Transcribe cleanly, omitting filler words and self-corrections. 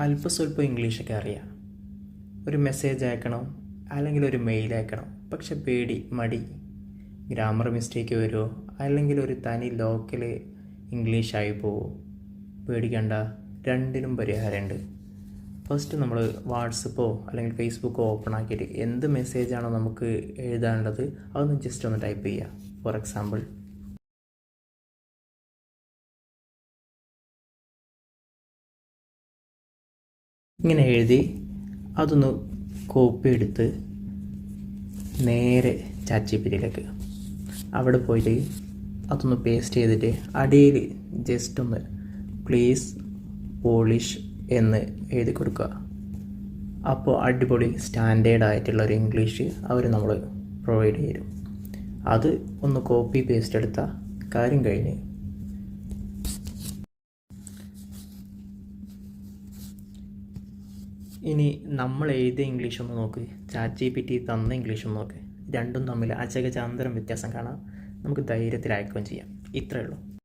അല്പസ്വല്പം ഇംഗ്ലീഷൊക്കെ അറിയാം. ഒരു മെസ്സേജ് അയക്കണം അല്ലെങ്കിൽ ഒരു മെയിൽ അയക്കണം. പക്ഷെ പേടി, മടി, ഗ്രാമർ മിസ്റ്റേക്ക് വരുമോ അല്ലെങ്കിൽ ഒരു തനി ലോക്കൽ ഇംഗ്ലീഷായി പോവോ? പേടിക്കണ്ട, രണ്ടിനും പരിഹാരമുണ്ട്. ഫസ്റ്റ് നമ്മൾ വാട്സപ്പോ അല്ലെങ്കിൽ ഫേസ്ബുക്കോ ഓപ്പൺ ആക്കിയിട്ട് എന്ത് മെസ്സേജാണോ നമുക്ക് എഴുതാനുള്ളത് അതൊന്ന് ജസ്റ്റ് ഒന്ന് ടൈപ്പ് ചെയ്യുക. ഫോർ എക്സാമ്പിൾ, ഇങ്ങനെ എഴുതി അതൊന്ന് കോപ്പി എടുത്ത് നേരെ ChatGPTയിലേക്ക് അവിടെ പോയിട്ട് അതൊന്ന് പേസ്റ്റ് ചെയ്തിട്ട് അടിയിൽ ജസ്റ്റ് ഒന്ന് പ്ലീസ് പോളിഷ് എന്ന് എഴുതി കൊടുക്കുക. അപ്പോൾ അടിപൊളി സ്റ്റാൻഡേർഡ് ആയിട്ടുള്ള ഒരു ഇംഗ്ലീഷ് അവർ നമ്മൾ പ്രൊവൈഡ് ചെയ്യും. അത് ഒന്ന് കോപ്പി പേസ്റ്റ് എടുത്താൽ കാര്യം കഴിഞ്ഞ്. ഇനി നമ്മൾ എഴുതിയ ഇംഗ്ലീഷ് ഒന്ന് നോക്ക്, ChatGPT തന്ന ഇംഗ്ലീഷ് ഒന്ന് നോക്ക്. രണ്ടും തമ്മിൽ അജഗജാന്തരം വ്യത്യാസം കാണാം. നമുക്ക് ധൈര്യത്തിൽ അയക്കുകയും ചെയ്യാം. ഇത്രയേ ഉള്ളൂ.